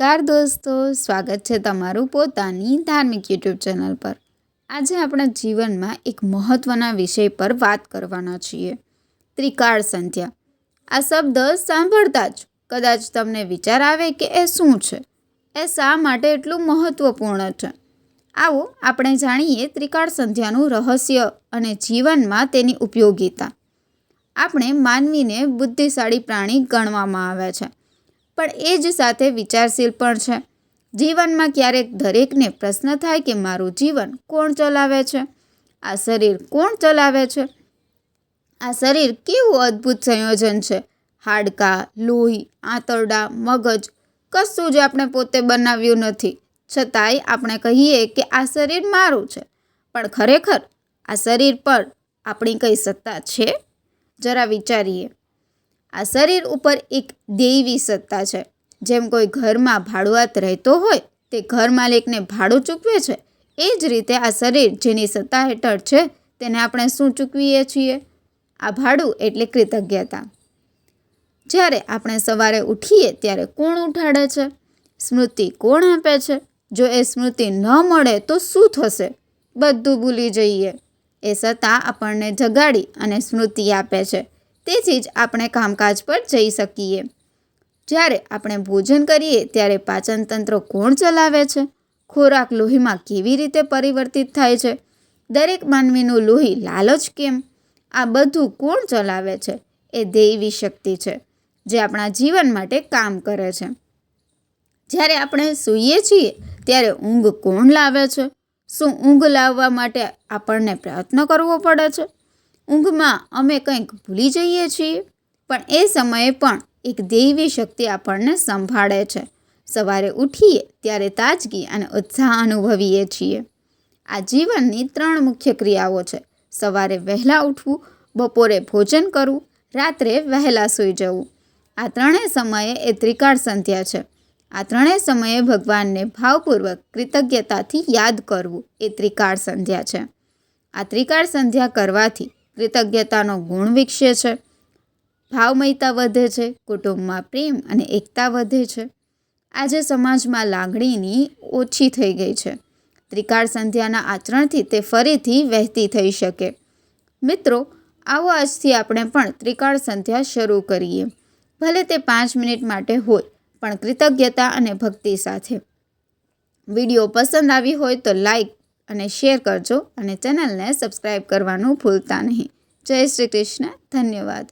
નમસ્કાર દોસ્તો, સ્વાગત છે તમારું પોતાની ધાર્મિક યુટ્યુબ ચેનલ પર। આજે આપણા જીવનમાં એક મહત્ત્વના વિષય પર વાત કરવાના છીએ, ત્રિકાળ સંધ્યા। આ શબ્દ સાંભળતા જ કદાચ તમને વિચાર આવે કે એ શું છે, એ શા માટે એટલું મહત્ત્વપૂર્ણ છે। આવો આપણે જાણીએ ત્રિકાળ સંધ્યાનું રહસ્ય અને જીવનમાં તેની ઉપયોગિતા। આપણે માનવીને બુદ્ધિશાળી પ્રાણી ગણવામાં આવે છે, પણ એ જ સાથે વિચારશીલ પણ છે। જીવનમાં ક્યારેક દરેકને પ્રશ્ન થાય કે મારું જીવન કોણ ચલાવે છે? આ શરીર કોણ ચલાવે છે? આ શરીર કેવું અદ્ભુત સંયોજન છે। હાડકાં, લોહી, આંતરડા, મગજ, કશું જ આપણે પોતે બનાવ્યું નથી, છતાંય આપણે કહીએ કે આ શરીર મારું છે। પણ ખરેખર આ શરીર પર આપણી કઈ સત્તા છે? જરા વિચારીએ। આ શરીર ઉપર એક દૈવી સત્તા છે। જેમ કોઈ ઘરમાં ભાડુઆત રહેતો હોય તે ઘર માલિકને ભાડું ચૂકવે છે, એ જ રીતે આ શરીર જેની સત્તા હેઠળ છે તેને આપણે શું ચૂકવીએ છીએ? આ ભાડું એટલે કૃતજ્ઞતા। જ્યારે આપણે સવારે ઉઠીએ ત્યારે કોણ ઉઠાડે છે? સ્મૃતિ કોણ આપે છે? જો એ સ્મૃતિ ન મળે તો શું થશે? બધું ભૂલી જઈએ। એ સત્તા આપણને જગાડી અને સ્મૃતિ આપે છે, તેથી જ આપણે કામકાજ પર જઈ શકીએ। જ્યારે આપણે ભોજન કરીએ ત્યારે પાચન તંત્ર કોણ ચલાવે છે? ખોરાક લોહીમાં કેવી રીતે પરિવર્તિત થાય છે? દરેક માનવીનું લોહી લાલ જ કેમ? આ બધું કોણ ચલાવે છે? એ દૈવી શક્તિ છે, જે આપણા જીવન માટે કામ કરે છે। જ્યારે આપણે સૂઈએ છીએ ત્યારે ઊંઘ કોણ લાવે છે? શું ઊંઘ લાવવા માટે આપણને પ્રયત્ન કરવો પડે છે? ઊંઘમાં અમે કંઈક ભૂલી જઈએ છીએ, પણ એ સમયે પણ એક દૈવી શક્તિ આપણને સંભાળે છે। સવારે ઉઠીએ ત્યારે તાજગી અને ઉત્સાહ અનુભવીએ છીએ। આ જીવનની 3 મુખ્ય ક્રિયાઓ છે: સવારે વહેલા ઉઠવું, બપોરે ભોજન કરવું, રાત્રે વહેલા સૂઈ જવું। આ ત્રણેય સમયે એ ત્રિકાળ સંધ્યા છે। આ ત્રણેય સમયે ભગવાનને ભાવપૂર્વક કૃતજ્ઞતાથી યાદ કરવું એ ત્રિકાળ સંધ્યા છે। આ ત્રિકાળ સંધ્યા કરવાથી કૃતજ્ઞતાનો ગુણ વિકસે છે, ભાવમયતા વધે છે, કુટુંબમાં પ્રેમ અને એકતા વધે છે। આજે સમાજમાં લાગણીની ઓછી થઈ ગઈ છે। ત્રિકાળ સંધ્યાના આચરણથી તે ફરીથી વહેતી થઈ શકે। મિત્રો, આવો આજથી આપણે પણ ત્રિકાળ સંધ્યા શરૂ કરીએ, ભલે તે 5 મિનિટ માટે હોય, પણ કૃતજ્ઞતા અને ભક્તિ સાથે। વિડીયો પસંદ આવી હોય તો લાઈક અને શેર કરજો અને ચેનલને સબસ્ક્રાઈબ કરવાનું ભૂલતા નહીં। જય શ્રી કૃષ્ણ, ધન્યવાદ।